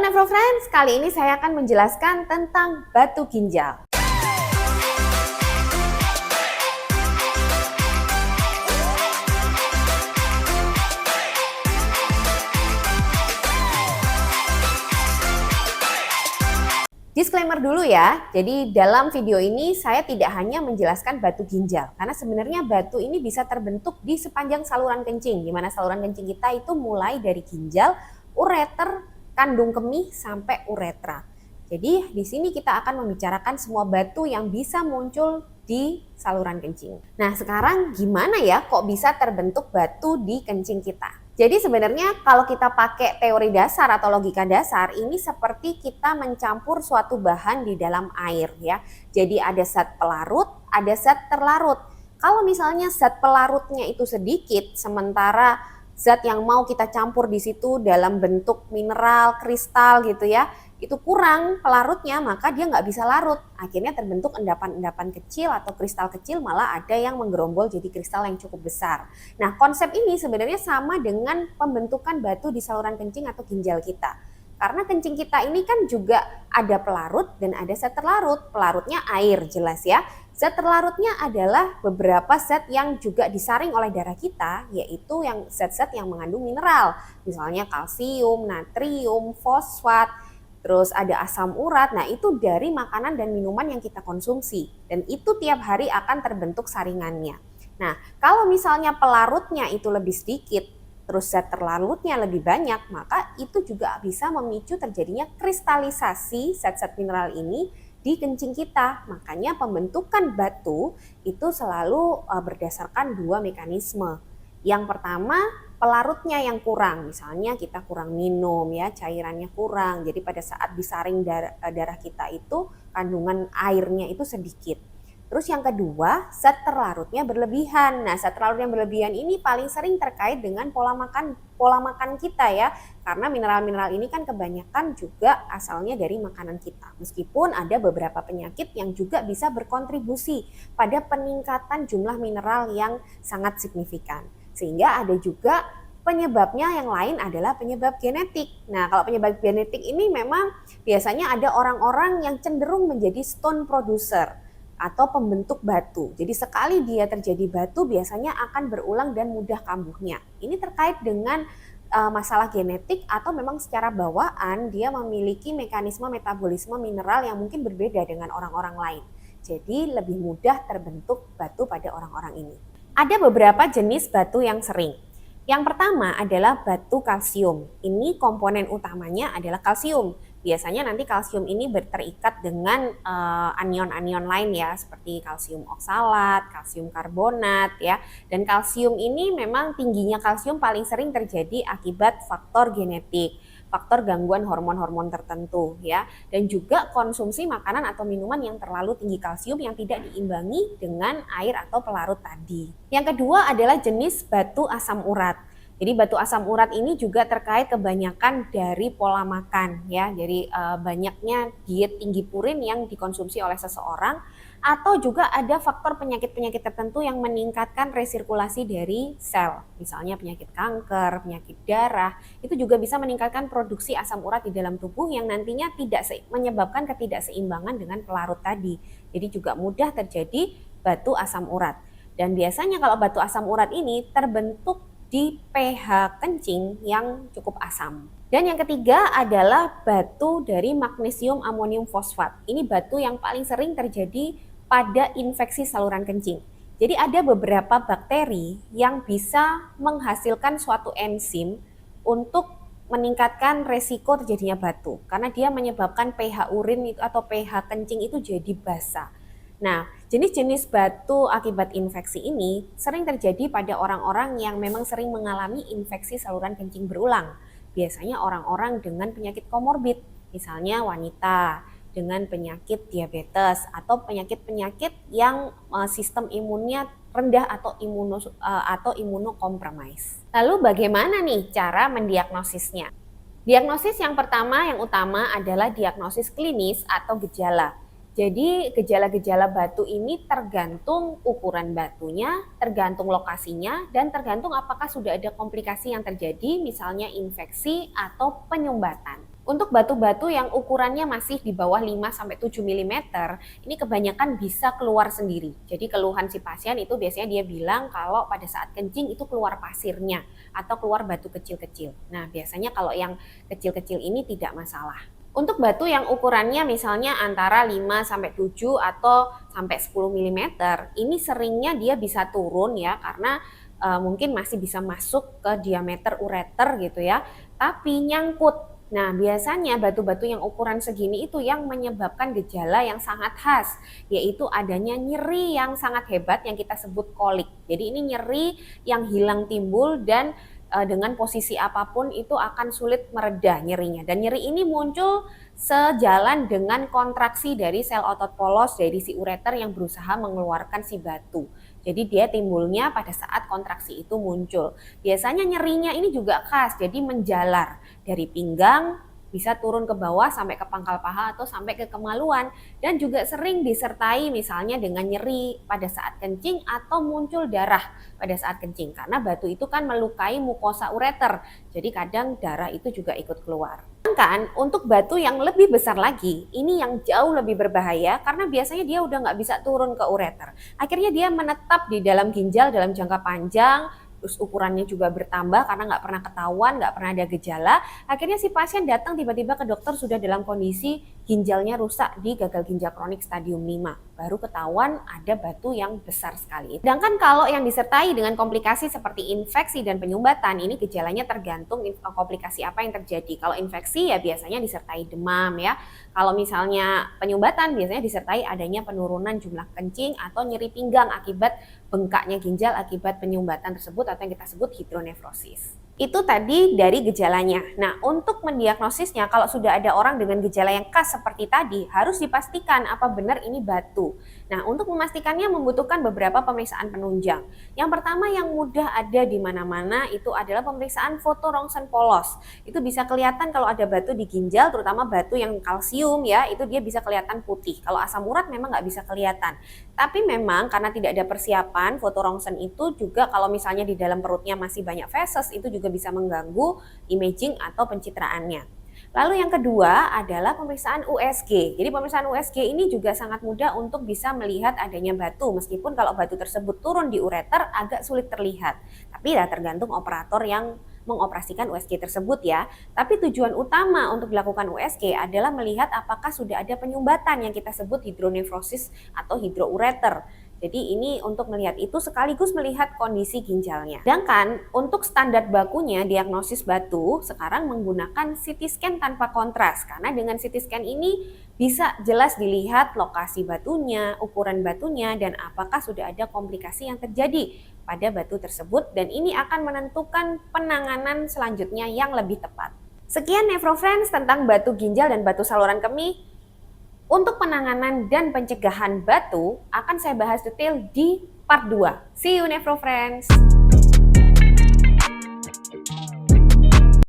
Nephro Friends, kali ini saya akan menjelaskan tentang batu ginjal. Disclaimer dulu ya, jadi dalam video ini saya tidak hanya menjelaskan batu ginjal, karena sebenarnya batu ini bisa terbentuk di sepanjang saluran kencing, di mana saluran kencing kita itu mulai dari ginjal, ureter, kandung kemih, sampai uretra. Jadi di sini kita akan membicarakan semua batu yang bisa muncul di saluran kencing. Nah sekarang gimana ya kok bisa terbentuk batu di kencing kita? Jadi sebenarnya kalau kita pakai teori dasar atau logika dasar, ini seperti kita mencampur suatu bahan di dalam air ya. Jadi ada zat pelarut, ada zat terlarut. Kalau misalnya zat pelarutnya itu sedikit, sementara zat yang mau kita campur di situ dalam bentuk mineral, kristal gitu ya, itu kurang pelarutnya, maka dia nggak bisa larut. Akhirnya terbentuk endapan-endapan kecil atau kristal kecil, malah ada yang menggerombol jadi kristal yang cukup besar. Nah, konsep ini sebenarnya sama dengan pembentukan batu di saluran kencing atau ginjal kita. Karena kencing kita ini kan juga ada pelarut dan ada zat terlarut. Pelarutnya air, jelas ya. Zat terlarutnya adalah beberapa zat yang juga disaring oleh darah kita, yaitu yang zat-zat yang mengandung mineral. Misalnya kalsium, natrium, fosfat, terus ada asam urat. Nah itu dari makanan dan minuman yang kita konsumsi. Dan itu tiap hari akan terbentuk saringannya. Nah kalau misalnya pelarutnya itu lebih sedikit, terus zat terlarutnya lebih banyak, maka itu juga bisa memicu terjadinya kristalisasi zat-zat mineral ini di kencing kita. Makanya pembentukan batu itu selalu berdasarkan dua mekanisme. Yang pertama, pelarutnya yang kurang, misalnya kita kurang minum ya, cairannya kurang, jadi pada saat disaring darah kita itu kandungan airnya itu sedikit. Terus yang kedua, zat terlarutnya berlebihan. Nah, zat terlarut yang berlebihan ini paling sering terkait dengan pola makan kita ya, karena mineral-mineral ini kan kebanyakan juga asalnya dari makanan kita. Meskipun ada beberapa penyakit yang juga bisa berkontribusi pada peningkatan jumlah mineral yang sangat signifikan. Sehingga ada juga penyebabnya yang lain adalah penyebab genetik. Nah, kalau penyebab genetik ini memang biasanya ada orang-orang yang cenderung menjadi stone producer atau pembentuk batu. Jadi sekali dia terjadi batu biasanya akan berulang dan mudah kambuhnya. Ini terkait dengan masalah genetik atau memang secara bawaan dia memiliki mekanisme metabolisme mineral yang mungkin berbeda dengan orang-orang lain. Jadi lebih mudah terbentuk batu pada orang-orang ini. Ada beberapa jenis batu yang sering. Yang pertama adalah batu kalsium. Ini komponen utamanya adalah kalsium. Biasanya nanti kalsium ini terikat dengan anion-anion lain ya, seperti kalsium oksalat, kalsium karbonat ya. Dan kalsium ini memang tingginya kalsium paling sering terjadi akibat faktor genetik, faktor gangguan hormon-hormon tertentu ya, dan juga konsumsi makanan atau minuman yang terlalu tinggi kalsium yang tidak diimbangi dengan air atau pelarut tadi. Yang kedua adalah jenis batu asam urat. Jadi batu asam urat ini juga terkait kebanyakan dari pola makan ya, jadi banyaknya diet tinggi purin yang dikonsumsi oleh seseorang, atau juga ada faktor penyakit-penyakit tertentu yang meningkatkan resirkulasi dari sel. Misalnya penyakit kanker, penyakit darah, itu juga bisa meningkatkan produksi asam urat di dalam tubuh yang nantinya menyebabkan ketidakseimbangan dengan pelarut tadi. Jadi juga mudah terjadi batu asam urat. Dan biasanya kalau batu asam urat ini terbentuk di pH kencing yang cukup asam. Dan yang ketiga adalah batu dari magnesium amonium fosfat. Ini batu yang paling sering terjadi pada infeksi saluran kencing. Jadi ada beberapa bakteri yang bisa menghasilkan suatu enzim untuk meningkatkan resiko terjadinya batu. Karena dia menyebabkan pH urin atau pH kencing itu jadi basa. Nah, jenis-jenis batu akibat infeksi ini sering terjadi pada orang-orang yang memang sering mengalami infeksi saluran kencing berulang. Biasanya orang-orang dengan penyakit komorbid, misalnya wanita dengan penyakit diabetes atau penyakit-penyakit yang sistem imunnya rendah atau imunokompromis. Lalu bagaimana nih cara mendiagnosisnya? Diagnosis yang pertama yang utama adalah diagnosis klinis atau gejala. Jadi gejala-gejala batu ini tergantung ukuran batunya, tergantung lokasinya, dan tergantung apakah sudah ada komplikasi yang terjadi, misalnya infeksi atau penyumbatan. Untuk batu-batu yang ukurannya masih di bawah 5-7 mm, ini kebanyakan bisa keluar sendiri. Jadi keluhan si pasien itu biasanya dia bilang kalau pada saat kencing itu keluar pasirnya atau keluar batu kecil-kecil. Nah, biasanya kalau yang kecil-kecil ini tidak masalah. Untuk batu yang ukurannya misalnya antara 5-7 atau sampai 10 mm, ini seringnya dia bisa turun ya karena mungkin masih bisa masuk ke diameter ureter gitu ya, tapi nyangkut. Nah, biasanya batu-batu yang ukuran segini itu yang menyebabkan gejala yang sangat khas, yaitu adanya nyeri yang sangat hebat yang kita sebut kolik. Jadi ini nyeri yang hilang timbul dan dengan posisi apapun itu akan sulit mereda nyerinya. Dan nyeri ini muncul sejalan dengan kontraksi dari sel otot polos dari si ureter yang berusaha mengeluarkan si batu. Jadi dia timbulnya pada saat kontraksi itu muncul. Biasanya nyerinya ini juga khas, jadi menjalar dari pinggang bisa turun ke bawah sampai ke pangkal paha atau sampai ke kemaluan, dan juga sering disertai misalnya dengan nyeri pada saat kencing atau muncul darah pada saat kencing karena batu itu kan melukai mukosa ureter, jadi kadang darah itu juga ikut keluar. Sedangkan untuk batu yang lebih besar lagi, ini yang jauh lebih berbahaya karena biasanya dia udah nggak bisa turun ke ureter. Akhirnya dia menetap di dalam ginjal dalam jangka panjang, terus ukurannya juga bertambah karena nggak pernah ketahuan, nggak pernah ada gejala. Akhirnya si pasien datang tiba-tiba ke dokter sudah dalam kondisi ginjalnya rusak di gagal ginjal kronik stadium 5. Baru ketahuan ada batu yang besar sekali. Sedangkan kalau yang disertai dengan komplikasi seperti infeksi dan penyumbatan, ini gejalanya tergantung komplikasi apa yang terjadi. Kalau infeksi ya biasanya disertai demam ya. Kalau misalnya penyumbatan biasanya disertai adanya penurunan jumlah kencing atau nyeri pinggang akibat bengkaknya ginjal akibat penyumbatan tersebut atau yang kita sebut hidronefrosis. Itu tadi dari gejalanya. Nah, untuk mendiagnosisnya kalau sudah ada orang dengan gejala yang khas seperti tadi, harus dipastikan apa benar ini batu. Nah, untuk memastikannya membutuhkan beberapa pemeriksaan penunjang. Yang pertama yang mudah ada di mana-mana itu adalah pemeriksaan foto rongsen polos. Itu bisa kelihatan kalau ada batu di ginjal, terutama batu yang kalsium ya, itu dia bisa kelihatan putih. Kalau asam urat memang nggak bisa kelihatan. Tapi memang karena tidak ada persiapan, foto rongsen itu juga kalau misalnya di dalam perutnya masih banyak feses, itu juga bisa mengganggu imaging atau pencitraannya. Lalu yang kedua adalah pemeriksaan USG. Jadi pemeriksaan USG ini juga sangat mudah untuk bisa melihat adanya batu, meskipun kalau batu tersebut turun di ureter agak sulit terlihat. Tapi ya tergantung operator yang mengoperasikan USG tersebut ya. Tapi tujuan utama untuk dilakukan USG adalah melihat apakah sudah ada penyumbatan yang kita sebut hidronefrosis atau hidroureter. Jadi ini untuk melihat itu sekaligus melihat kondisi ginjalnya. Sedangkan untuk standar bakunya diagnosis batu sekarang menggunakan CT scan tanpa kontras. Karena dengan CT scan ini bisa jelas dilihat lokasi batunya, ukuran batunya, dan apakah sudah ada komplikasi yang terjadi pada batu tersebut. Dan ini akan menentukan penanganan selanjutnya yang lebih tepat. Sekian Nefrofriends tentang batu ginjal dan batu saluran kemih. Untuk penanganan dan pencegahan batu akan saya bahas detail di part 2. See you Nefrofriends!